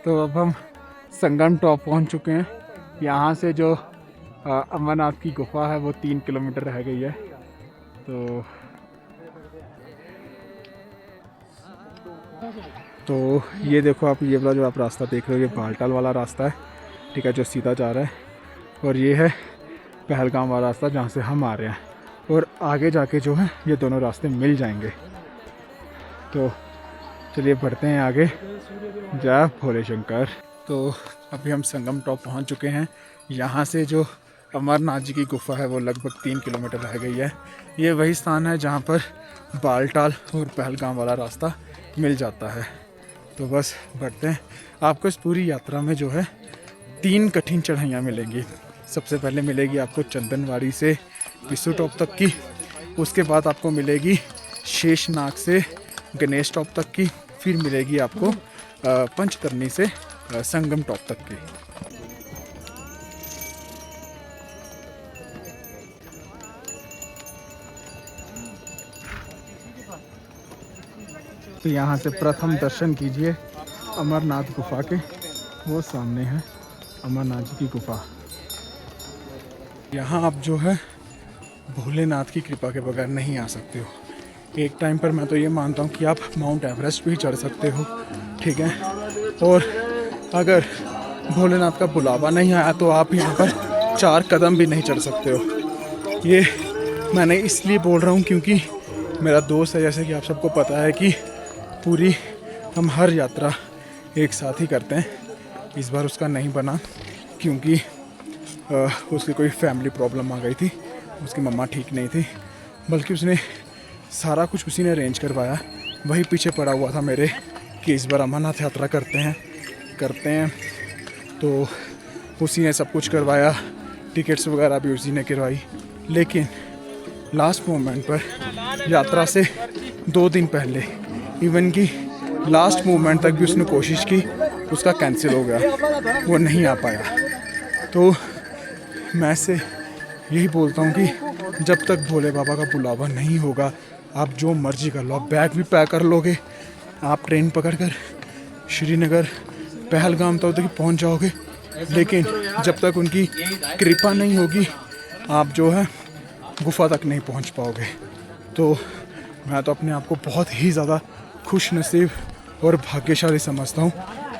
तो अब हम संगम टॉप पहुंच चुके हैं। यहाँ से जो अमरनाथ की गुफा है वो 3 किलोमीटर रह गई है। तो ये देखो आप, ये वाला जो आप रास्ता देख रहे हो ये बालटाल वाला रास्ता है। ठीक है, जो सीधा जा रहा है। और ये है पहलगाम वाला रास्ता जहाँ से हम आ रहे हैं। और आगे जाके जो है ये दोनों रास्ते मिल जाएंगे। तो चलिए बढ़ते हैं आगे। जय भोले शंकर। तो अभी हम संगम टॉप पहुंच चुके हैं। यहाँ से जो अमरनाथ जी की गुफा है वो लगभग 3 किलोमीटर रह गई है। ये वही स्थान है जहाँ पर बालटाल और पहलगाम वाला रास्ता मिल जाता है। तो बस बढ़ते हैं। आपको इस पूरी यात्रा में जो है 3 कठिन चढ़ाइयाँ मिलेंगी। सबसे पहले मिलेगी आपको चंदनवाड़ी से पिस्सू टॉप तक की। उसके बाद आपको मिलेगी शेषनाग से गणेश टॉप तक की। फिर मिलेगी आपको पंचतरनी से संगम टॉप तक की। तो यहाँ से प्रथम दर्शन कीजिए अमरनाथ गुफा के। वो सामने है अमरनाथ जी की गुफा। यहाँ आप जो है भोलेनाथ की कृपा के बगैर नहीं आ सकते हो। एक टाइम पर मैं तो ये मानता हूँ कि आप माउंट एवरेस्ट भी चढ़ सकते हो, ठीक है। और अगर भोलेनाथ का बुलावा नहीं आया तो आप यहाँ पर 4 कदम भी नहीं चढ़ सकते हो। ये मैंने इसलिए बोल रहा हूँ क्योंकि मेरा दोस्त है, जैसे कि आप सबको पता है कि पूरी हम हर यात्रा एक साथ ही करते हैं। इस बार उसका नहीं बना क्योंकि उसकी कोई फैमिली प्रॉब्लम आ गई थी, उसकी मम्मा ठीक नहीं थी, बल्कि उसने सारा कुछ उसी ने अरेंज करवाया। वही पीछे पड़ा हुआ था मेरे कि इस बार अमरनाथ यात्रा करते हैं, तो उसी ने सब कुछ करवाया, टिकट्स वगैरह भी उसी ने करवाई। लेकिन लास्ट मोमेंट पर यात्रा से 2 दिन पहले इवन कि लास्ट मोमेंट तक भी उसने कोशिश की, उसका कैंसिल हो गया, वो नहीं आ पाया। तो मैं से यही बोलता हूँ कि जब तक भोले बाबा का बुलावा नहीं होगा आप जो मर्जी कर लो, आप बैग भी पैक कर लोगे, आप ट्रेन पकड़कर श्रीनगर पहलगाम तक पहुँच जाओगे, लेकिन जब तक उनकी कृपा नहीं होगी आप जो है गुफा तक नहीं पहुँच पाओगे। तो मैं तो अपने आप को बहुत ही ज़्यादा खुश नसीब और भाग्यशाली समझता हूँ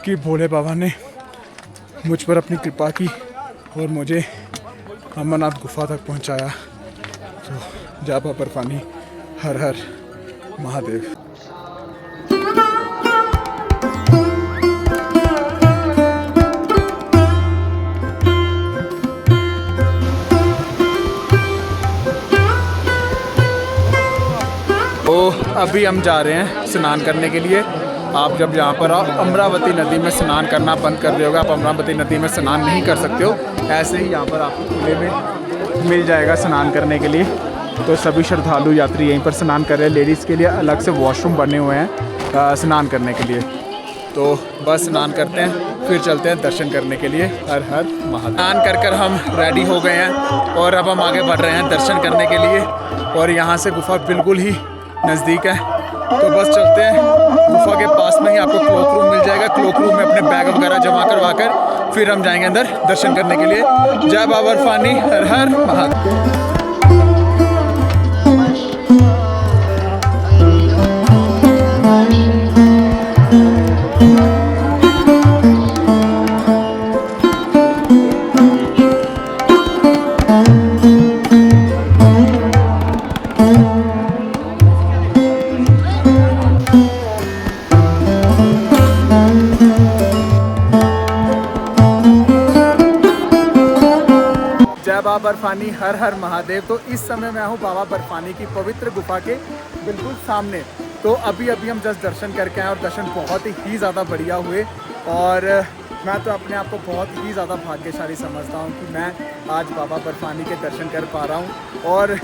कि भोले बाबा ने मुझ पर अपनी कृपा की और मुझे अमरनाथ गुफा तक पहुँचाया। तो जय बाबा बर्फानी, हर हर महादेव। तो अभी हम जा रहे हैं स्नान करने के लिए। आप जब यहाँ पर अमरावती नदी में स्नान करना बंद कर दिए होगा, आप अमरावती नदी में स्नान नहीं कर सकते हो। ऐसे ही यहाँ पर आपको खुले में मिल जाएगा स्नान करने के लिए। तो सभी श्रद्धालु यात्री यहीं पर स्नान कर रहे हैं। लेडीज़ के लिए अलग से वॉशरूम बने हुए हैं स्नान करने के लिए। तो बस स्नान करते हैं, फिर चलते हैं दर्शन करने के लिए। हर हर महादेव। स्नान कर हम रेडी हो गए हैं और अब हम आगे बढ़ रहे हैं दर्शन करने के लिए। और यहाँ से गुफा बिल्कुल ही नज़दीक है, तो बस चलते हैं। गुफा के पास में ही आपको क्लॉक रूम मिल जाएगा। क्लॉक रूम में अपने बैग वगैरह जमा करवा कर फिर हम जाएंगे अंदर दर्शन करने के लिए। जय बाबा बर्फानी, हर हर महादेव। बाबा बर्फानी, हर हर महादेव। तो इस समय मैं हूँ बाबा बर्फानी की पवित्र गुफा के बिल्कुल सामने। तो अभी हम जस्ट दर्शन करके आए और दर्शन बहुत ही ज़्यादा बढ़िया हुए। और मैं तो अपने आप को बहुत ही ज़्यादा भाग्यशाली समझता हूँ कि मैं आज बाबा बर्फानी के दर्शन कर पा रहा हूँ। और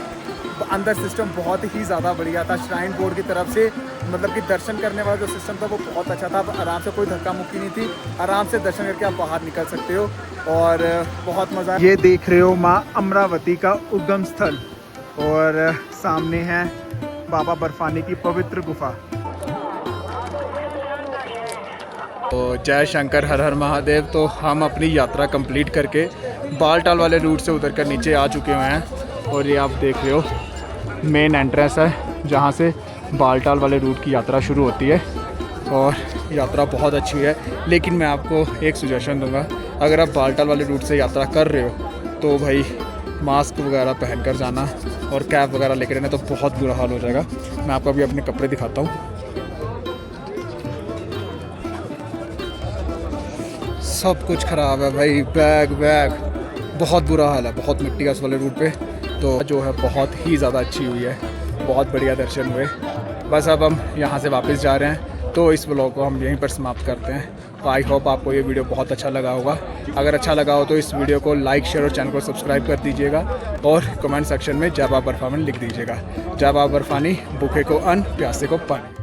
अंदर सिस्टम बहुत ही ज़्यादा बढ़िया था। श्राइन बोर्ड की तरफ से मतलब कि दर्शन करने वाला जो सिस्टम था वो बहुत अच्छा था। आराम से कोई धक्का मुक्की नहीं थी, आराम से दर्शन करके आप बाहर निकल सकते हो और बहुत मज़ा। ये देख रहे हो माँ अमरावती का उद्गम स्थल और सामने है बाबा बर्फानी की पवित्र गुफा। तो जय शंकर, हर हर महादेव। तो हम अपनी यात्रा कंप्लीट करके बालटाल वाले रूट से उतर कर नीचे आ चुके हुए हैं और ये आप देख रहे हो मेन एंट्रेंस है जहाँ से बालटाल वाले रूट की यात्रा शुरू होती है। और यात्रा बहुत अच्छी है, लेकिन मैं आपको एक सजेशन दूंगा, अगर आप बालटाल वाले रूट से यात्रा कर रहे हो तो भाई मास्क वगैरह पहन कर जाना और कैप वगैरह लेकर रहना, तो बहुत बुरा हाल हो जाएगा। मैं आपको अभी अपने कपड़े दिखाता हूँ। सब कुछ ख़राब है भाई, बैग बहुत बुरा हाल है, बहुत मिट्टी है उस वाले रूट पे। तो जो है बहुत ही ज़्यादा अच्छी हुई है, बहुत बढ़िया दर्शन हुए। बस अब हम यहाँ से वापस जा रहे हैं, तो इस व्लॉग को हम यहीं पर समाप्त करते हैं। तो आई होप आपको ये वीडियो बहुत अच्छा लगा होगा। अगर अच्छा लगा हो तो इस वीडियो को लाइक, शेयर और चैनल को सब्सक्राइब कर दीजिएगा और कमेंट सेक्शन में जय बाबा बर्फानी लिख दीजिएगा। जय बाबा बर्फानी, भूखे को अन्न, प्यासे को पानी।